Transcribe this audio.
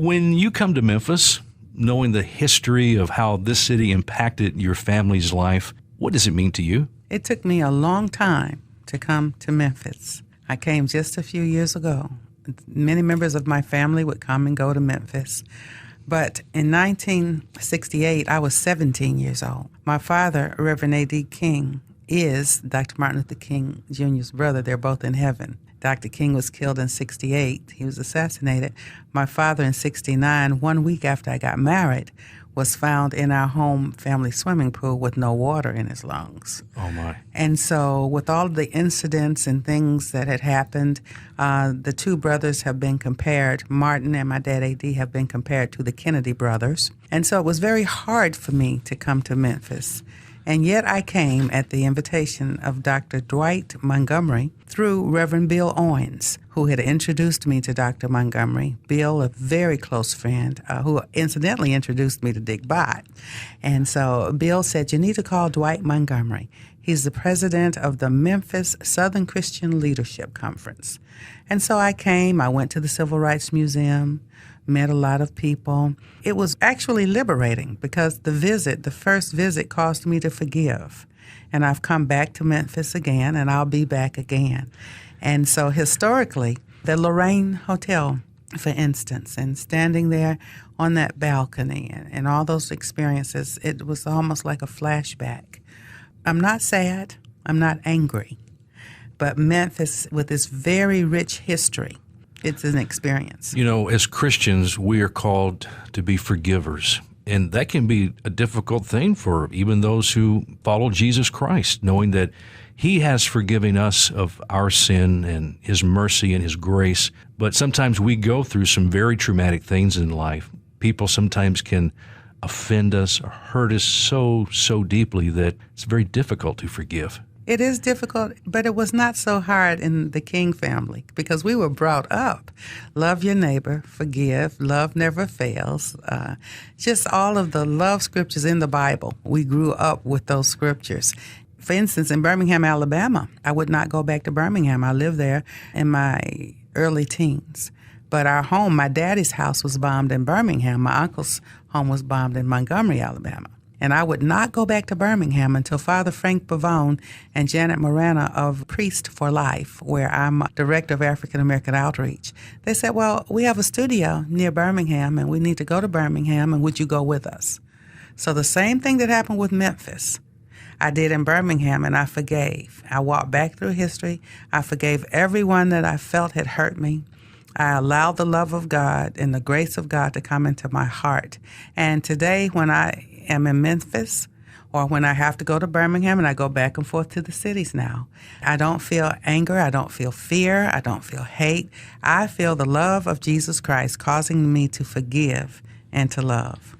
When you come to Memphis, knowing the history of how this city impacted your family's life, what does it mean to you? It took me a long time to come to Memphis. I came just a few years ago. Many members of my family would come and go to Memphis. But in 1968, I was 17 years old. My father, Reverend A.D. King, is Dr. Martin Luther King Jr.'s brother. They're both in heaven. Dr. King was killed in 68. He was assassinated. My father in 69, 1 week after I got married, was found in our home family swimming pool with no water in his lungs. Oh, my. And so with all of the incidents and things that had happened, the two brothers have been compared, Martin and my dad, A.D., have been compared to the Kennedy brothers. And so it was very hard for me to come to Memphis. And yet I came at the invitation of Dr. Dwight Montgomery through Reverend Bill Owens, who had introduced me to Dr. Montgomery. Bill, a very close friend, who incidentally introduced me to Dick Bott. And so Bill said, you need to call Dwight Montgomery. He's the president of the Memphis Southern Christian Leadership Conference. And so I came. I went to the Civil Rights Museum, met a lot of people. It was actually liberating because the first visit caused me to forgive. And I've come back to Memphis again, and I'll be back again. And so historically, the Lorraine Hotel, for instance, and standing there on that balcony and all those experiences, it was almost like a flashback. I'm not sad. I'm not angry. But Memphis, with its very rich history, it's an experience. You know, as Christians, we are called to be forgivers. And that can be a difficult thing for even those who follow Jesus Christ, knowing that He has forgiven us of our sin and His mercy and His grace. But sometimes we go through some very traumatic things in life. People sometimes can offend us or hurt us so deeply that it's very difficult to forgive. It is difficult, but it was not so hard in the King family because we were brought up. Love your neighbor, forgive, love never fails. Just all of the love scriptures in the Bible. We grew up with those scriptures. For instance, in Birmingham, Alabama, I would not go back to Birmingham. I lived there in my early teens. But our home, my daddy's house was bombed in Birmingham. My uncle's home was bombed in Montgomery, Alabama. And I would not go back to Birmingham until Father Frank Pavone and Janet Morana of Priest for Life, where I'm Director of African American Outreach. They said, well, we have a studio near Birmingham, and we need to go to Birmingham, and would you go with us? So the same thing that happened with Memphis, I did in Birmingham, and I forgave. I walked back through history. I forgave everyone that I felt had hurt me. I allowed the love of God and the grace of God to come into my heart. And today, when I am in Memphis or when I have to go to Birmingham, and I go back and forth to the cities now, I don't feel anger, I don't feel fear, I don't feel hate. I feel the love of Jesus Christ causing me to forgive and to love.